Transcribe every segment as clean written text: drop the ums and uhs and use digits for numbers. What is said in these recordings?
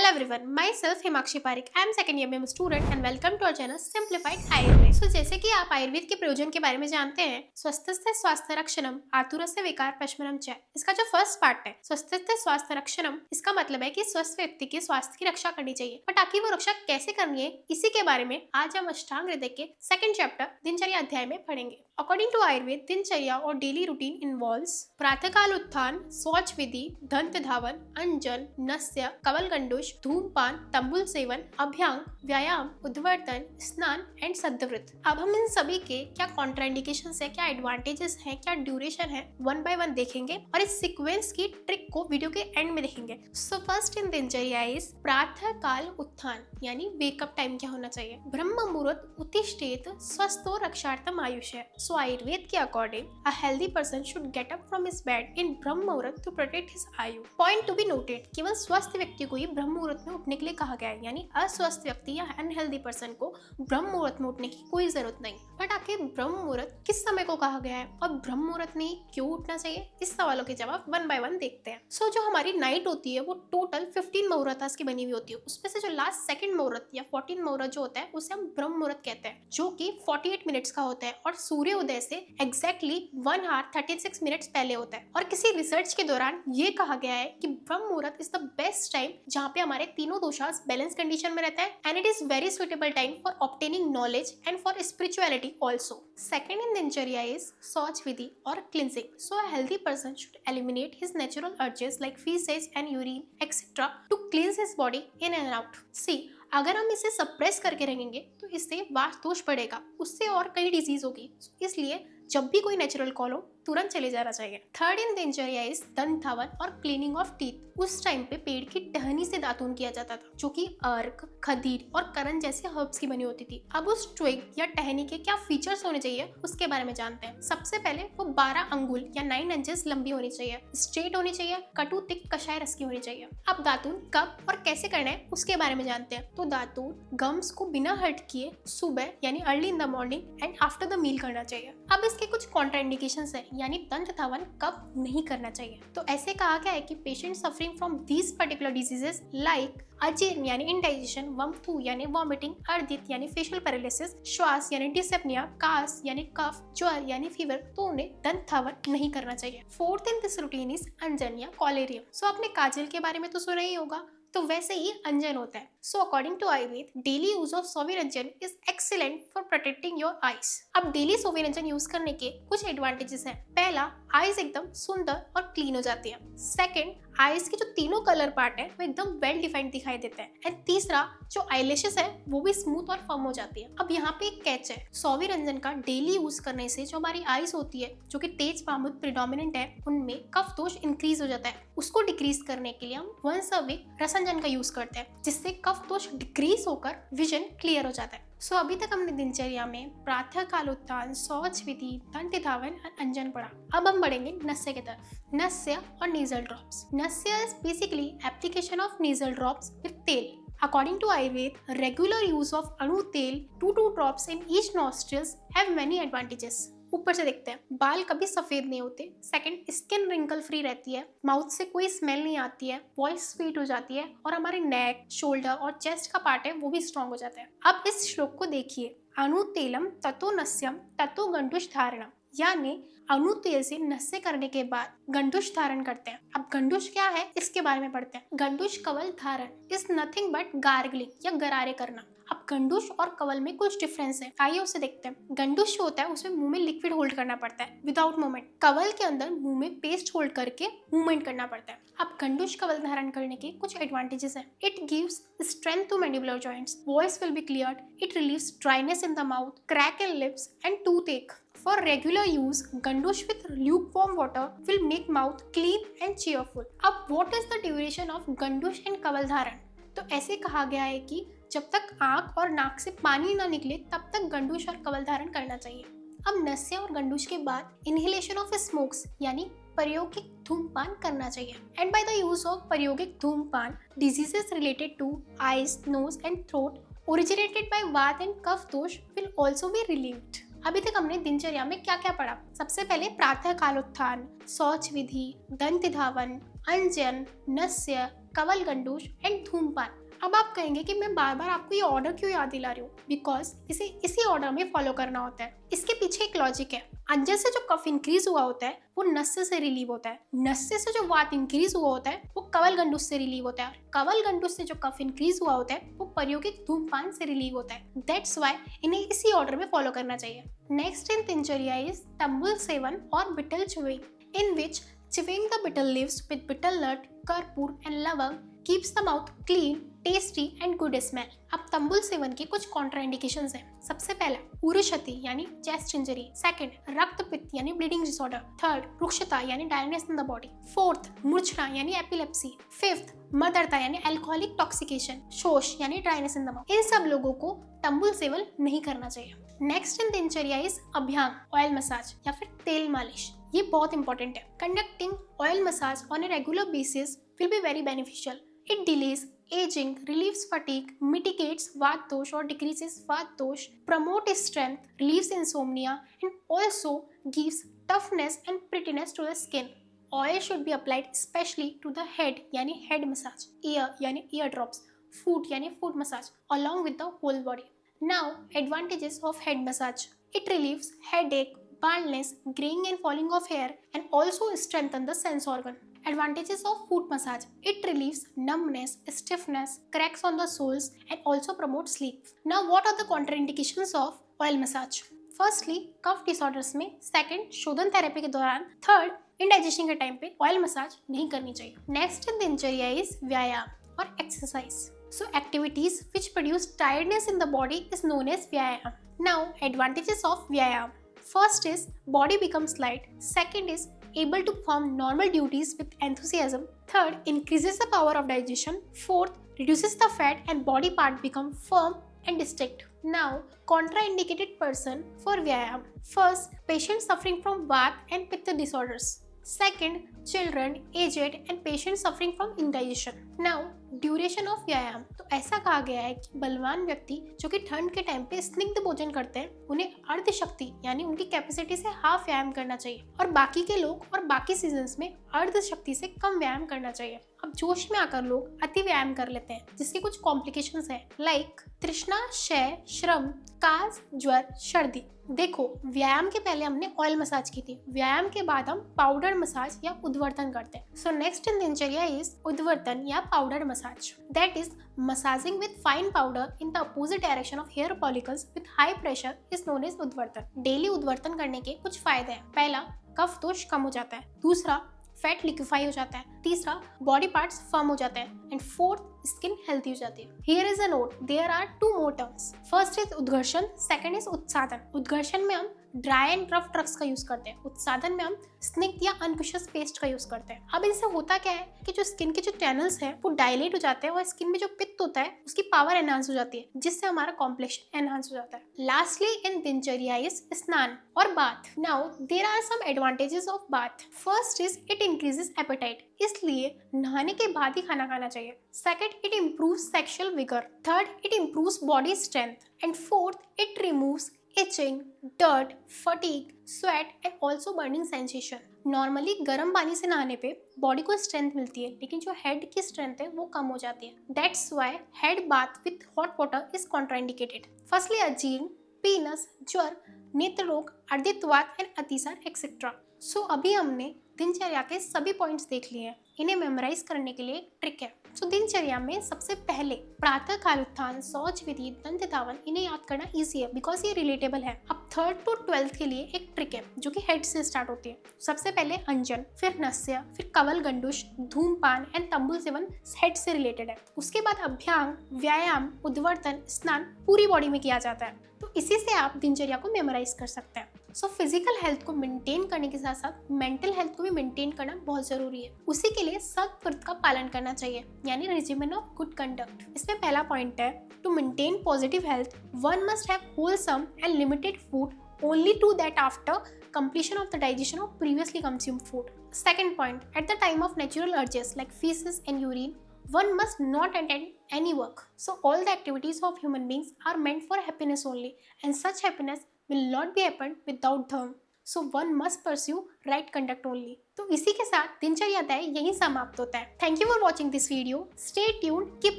everyone, myself Himakshi Parekh. I am second year BM student and welcome to our channel Simplified Ayurved. So जैसे कि आप आयुर्वेद के प्रयोजन के बारे में जानते हैं, स्वस्थस्य स्वास्थ्य रक्षणम आतुरस्य विकार पशमनम च। इसका जो फर्स्ट पार्ट है स्वस्थस्य स्वास्थ्य रक्षणम, इसका मतलब है कि स्वस्थ व्यक्ति के स्वास्थ्य की रक्षा करनी चाहिए। बट आखिर वो रक्षा कैसे करनी है, इसी के बारे में आज हम अष्टांग हृदय के सेकंड चैप्टर दिनचर्या अध्याय में पढ़ेंगे। अकॉर्डिंग टू आयुर्वेद, दिनचर्या और डेली रूटीन इन्वॉल्व्स प्रातःकाल उत्थान, शौच विधि, दंत धावन, अंजन, नस्य, कवल गंडूश, धूमपान, तंबुल सेवन, अभ्यांग, व्यायाम, उद्वर्तन, स्नान एंड सद्धव्रत। अब हम इन सभी के क्या कॉन्ट्राइंडिकेशंस है, क्या एडवांटेजेस हैं, क्या ड्यूरेशन है, वन बाय वन देखेंगे और इस सीक्वेंस की ट्रिक को वीडियो के एंड में देखेंगे। So first in dinacharya is प्रातःकाल उत्थान, यानी वेकअप टाइम क्या होना चाहिए। ब्रह्म मुहूर्त उत्तिष्ठेत स्वस्थो रक्षार्थम आयुष्य। सो आयुर्वेद के according a healthy person should get up from his bed in ब्रह्म मुहूर्त टू प्रोटेक्ट हिज आयु। पॉइंट टू बी नोटेड, केवल स्वस्थ व्यक्ति को ही ब्रह्म मुहूर्त में उठने के लिए कहा गया है, यानी अस्वस्थ व्यक्ति या अनहेल्दी पर्सन को ब्रह्म मुहूर्त में उठने की कोई जरूरत नहीं। बट आखिर ब्रह्म मुहूर्त किस समय को कहा गया है और ब्रह्म मुहूर्त में क्यों उठना चाहिए, इस सवालों के जवाब वन बाय वन देखते हैं। सो जो हमारी नाइट होती है वो टोटल 15 मुहूर्तास की बनी हुई होती है। उसमें से जो लास्ट सेकंड मुहूर्त या 14 मुहूर्त जो होता है उसे हम ब्रह्म मुहूर्त कहते हैं, जो कि 48 मिनट्स का होता है और सूर्योदय से एग्जैक्टली 1 hour 36 मिनट्स पहले होता है। और किसी रिसर्च के दौरान ये कहा गया है कि ब्रह्म मुहूर्त इज द बेस्ट टाइम जहाँ पे हमारे तीनों दोषास बैलेंस कंडीशन में रहता है, and it is very suitable time for obtaining knowledge and for spirituality also. Second in dinacharya is shauch vidhi और cleansing. So a healthy person should eliminate his natural urges like faeces and urine etcetera to cleanse his body in and out. See, अगर हम इसे suppress करके रहेंगे तो इससे वात दोष बढ़ेगा, उससे और कई डिजीज होगी। इसलिए जब भी कोई नेचुरल कॉल हो तुरंत चले जाना चाहिए। थर्ड इन दिनचर्या इज दंत धावन और क्लीनिंग ऑफ टीथ। उस टाइम पे पेड़ की टहनी से दातून किया जाता था, जो कि अर्क, खदीर और करण जैसे हर्ब्स की बनी होती थी। अब उस ट्विग या टहनी के क्या फीचर्स होने चाहिए उसके बारे में जानते हैं। सबसे पहले वो 12 अंगुल या 9 इंचेस लंबी होनी चाहिए, स्ट्रेट होनी चाहिए, कटु तिक कषाय रस की होनी चाहिए। अब दातून कब और कैसे करना है उसके बारे में जानते हैं। तो दातून गम्स को बिना हर्ट किए सुबह यानी early in the morning and after the meal करना चाहिए। अब इसके कुछ कॉन्ट्राइंडिकेशंस है, यानी दंत धावन कब नहीं करना चाहिए। तो ऐसे कहा गया है कि patient suffering from these particular diseases like ajirna यानी इंडाइजेशन, वम्थू यानी वॉमिटिंग, अर्दित यानी फेशियल पैरालिसिस, श्वास यानी डिसएप्निया, कास यानी कफ, ज्वर यानी फीवर, तो उन्हें दंत धावन नहीं करना चाहिए। Fourth in this routine is anjan या कॉलेरियम। सो आपने काजल के बारे में तो सुना ही होगा, तो वैसे ही अंजन होता है। So according to Ayurveda, daily use of sauviranjan is excellent for protecting your eyes. अब डेली सोविरंजन यूज करने के कुछ एडवांटेजेस हैं। पहला, आईज एकदम सुंदर और क्लीन हो जाती है। सेकंड, आईज के जो तीनों कलर पार्ट है वो एकदम वेल डिफाइंड दिखाई देते हैं। एंड तीसरा, जो आईलैशेस है वो भी स्मूथ और फर्म हो जाती है। अब यहाँ पे एक कैच है, सोविरंजन का डेली यूज करने से जो हमारी आईज होती है, जो कि तेज पामुद प्रिडोमिनेंट है, उनमें कफ दोष इंक्रीज हो जाता है। उसको डिक्रीज करने के लिए हम वंस अ वीक रसंजन का यूज करते हैं, जिससे कफ दोष डिक्रीज होकर विजन क्लियर हो जाता है। सो अभी तक हमने दिनचर्या में प्रातःकाल उत्थान, शौच विधि, दंत धावन और अंजन पढ़ा। अब हम बढ़ेंगे नस्य की तरफ। नस्य और nasal drops. Nasya is basically application of nasal drops with tel. According to Ayurveda, regular use of अणु तेल 2 drops in each nostrils have many advantages. ऊपर से देखते हैं, बाल कभी सफेद नहीं होते। सेकंड, स्किन रिंकल फ्री रहती है, माउथ से कोई स्मेल नहीं आती है, वॉइस स्वीट हो जाती है और हमारे नेक, शोल्डर और चेस्ट का पार्ट है वो भी स्ट्रॉन्ग हो जाता है। अब इस श्लोक को देखिए, अणु तेलम ततो नस्यम ततो गंडुष धारणम, यानी अणु तेल से नस्य करने के बाद गंडुष धारण करते हैं। अब गंडुष क्या है इसके बारे में पढ़ते हैं। गंडुष कवल धारण इज नथिंग बट गार्गलिंग या गरारे करना। अब गंडुष और कवल में कुछ डिफरेंस है, आइए उसे देखते हैं। गंडुष जो होता है उसमें मुंह में लिक्विड होल्ड करना पड़ता है विदाउट मूवमेंट। कवल के अंदर मुंह में पेस्ट होल्ड करके मूवमेंट करना पड़ता है। अब गंडुष कवल धारण करने के कुछ एडवांटेजेस हैं। It gives strength to mandibular joints, voice will be cleared, it relieves dryness in the mouth, crack in lips and toothache. For regular use, Gandush with lukewarm water will make mouth clean and cheerful. अब what is the duration of Gandush and कवल धारण? तो ऐसे कहा गया है कि जब तक आंख और नाक से पानी ना निकले तब तक गंडूश और कवल धारण करना चाहिए। अब नस्य और गंडूश के बाद इनहेलेशन ऑफ स्मोक्स यानी प्रायोगिक धूमपान करना चाहिए। And by the use of prayogika dhumapana, diseases related to eyes, nose and throat originated by vata and kapha dosha will also be relieved. अभी तक हमने दिनचर्या में क्या क्या पढ़ा। सबसे पहले प्रातः काल उत्थान, शौच विधि, दंत धावन, अंजन, नस्य, कवल गंडूश एंड धूमपान। अब आप कहेंगे कि मैं बार बार आपको ये ऑर्डर क्यों याद दिला रही हूँ, बिकॉज इसे इसी ऑर्डर में फॉलो करना होता है। इसके पीछे एक लॉजिक है। अंजन से जो कफ इंक्रीज हुआ होता है वो नस्य से रिलीव होता है, नस्य से जो वात इंक्रीज हुआ होता है वो कवल गंडूश से रिलीव होता है, कवल गंडूश से जो कफ इंक्रीज हुआ होता है वो प्रयोगिक धूमपान से रिलीव होता है। दैट्स वाई इन्हें इसी ऑर्डर में फॉलो करना चाहिए। Next in dinacharya is tambul sevan और betel chewing, in which chewing the betel leaves with betel nut, कर्पूर and लवंग keeps the mouth clean, tasty and good smell। अब तंबुल सेवन के कुछ कॉन्ट्राइंडिकेशंस हैं। सबसे पहला उरुक्षति यानी चेस्ट इंजरी, सेकंड रक्त पित्त यानी ब्लीडिंग डिसऑर्डर, थर्ड रुक्षता यानी डायरनेस इन द बॉडी, फोर्थ मूर्छना यानी एपिलेप्सी, फिफ्थ मदरता यानी अल्कोहलिक टॉक्सिकेशन, शोष यानी ड्राइनेस इन द माउथ। इन सब लोगों को तंबुल सेवन नहीं करना चाहिए। Next in dinacharya is अभ्यांग, oil massage या फिर तेल मालिश। ये बहुत इंपॉर्टेंट है। Conducting oil massage on a regular basis will be very beneficial. It delays aging, relieves fatigue, mitigates वात दोष or decreases वात दोष, promotes strength, relieves insomnia and also gives toughness and prettiness to the skin. Oil should be applied especially to the head यानी head massage, ear यानी ear drops, foot यानी foot massage along with the whole body. Now advantages of head massage. It relieves headache, baldness, graying and falling of hair and also strengthen the sense organ. Advantages of foot massage. It relieves numbness, stiffness, cracks on the soles and also promotes sleep. Now what are the contraindications of oil massage? Firstly, cough disorders में, second शोधन therapy के दौरान, third indigestion के time पे oil massage नहीं करनी चाहिए। Next in dinacharya is व्यायाम और exercise. So activities which produce tiredness in the body is known as vyayam. Now advantages of vyayam. First is body becomes light. Second is able to perform normal duties with enthusiasm. Third, increases the power of digestion. Fourth, reduces the fat and body part become firm and distinct. Now, contraindicated person for vyayam. First, patients suffering from vat and pitta disorders. Second, children, aged and patients suffering from indigestion. Now, duration of व्यायाम। तो ऐसा कहा गया है कि बलवान व्यक्ति जो कि ठंड के टाइम पे स्निग्ध भोजन करते हैं उन्हें अर्ध शक्ति यानी उनकी कैपेसिटी से हाफ व्यायाम करना चाहिए, और बाकी के लोग और बाकी सीजन्स में अर्ध शक्ति से कम व्यायाम करना चाहिए। अब जोश में आकर लोग अति व्यायाम कर लेते हैं जिसके कुछ कॉम्प्लिकेशंस हैं, लाइक तृष्णा, क्षय, श्रम, काज, ज्वर, सर्दी। देखो, व्यायाम के पहले हमने ऑयल मसाज की थी, व्यायाम के बाद हम पाउडर मसाज या उद्वर्तन करते हैं। So next in dinacharya is udvartan या powder massage. That is massaging with fine powder in the opposite direction of hair follicles with high pressure is known as udvartan. Daily उद्वर्तन करने के कुछ फायदे हैं। पहला, कफ दोष कम हो जाता है। दूसरा, फैट लिक्विफाई हो जाता है। तीसरा, बॉडी पार्ट्स फर्म हो जाते हैं। एंड फोर्थ, स्किन हेल्थी हो जाती है। Here is a note, there are two more terms. First is udgharshan, second is utsadan. उद्घर्षण में हम ड्राई एंड रफ ड्रग्स का यूज करते हैं, उत्साधन में हम स्निग्ध या अनकुशस पेस्ट का यूज करते हैं। अब इनसे होता क्या है कि जो स्किन के जो चैनल्स हैं वो डायलेट हो जाते हैं और स्किन में जो पित्त होता है उसकी पावर एनहांस हो जाती है, जिससे हमारा कॉम्प्लेक्शन एनहांस हो जाता है। लास्टली इन दिनचर्या इज स्नान और bath. Now there are some advantages of bath. First is it increases appetite, इसलिए नहाने के बाद ही खाना खाना चाहिए। Second, it improves sexual vigor. Third, it improves body strength. And fourth, it removes itching, dirt, fatigue, sweat and also burning sensation. Normally गर्म पानी से नहाने पे बॉडी को स्ट्रेंथ मिलती है, लेकिन जो हेड की स्ट्रेंथ है वो कम हो जाती है। That's why head bath with hot water is contraindicated. Firstly ajirna, peenas, jwar, netra रोग, अर्धित्वात एंड अतिसार एक्सेट्रा। सो अभी हमने दिनचर्या के सभी पॉइंट्स देख लिए हैं। इन्हें मेमोराइज करने के लिए एक ट्रिक है। सो दिनचर्या में सबसे पहले प्रातः काल उत्थान, शौच विधि, दंत धावन, इन्हें याद करना इजी है बिकॉज ये रिलेटेबल है। अब 3rd to 12th के लिए एक ट्रिक है जो कि हेड से स्टार्ट होती है। सबसे पहले अंजन, फिर नस्य, फिर कवल गंडूश, धूमपान एंड तंबुल सेवन हेड से रिलेटेड है। उसके बाद अभ्यांग, व्यायाम, उद्वर्तन, स्नान पूरी बॉडी में किया जाता है। तो इसी से आप दिनचर्या को मेमोराइज कर सकते हैं। सो फिजिकल हेल्थ को मेंटेन करने के साथ साथ मेंटल हेल्थ को भी मेंटेन करना बहुत जरूरी है। उसी के लिए सत्व्रत का पालन करना चाहिए, यानी रेजिमेन ऑफ गुड कंडक्ट। इसमें पहला पॉइंट है, to maintain positive health one must have wholesome and limited food only to that after completion of the digestion of previously consumed food. Second point, at the time of natural urges like feces and urine, one must not attend any work. So all the activities of human beings are meant for happiness only, and such happiness will not be happen without dharma. So one must pursue right conduct only. तो इसी के साथ दिनचर्या अध्याय यहीं समाप्त होता है। Thank you for watching this video. Stay tuned, keep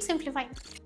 simplifying.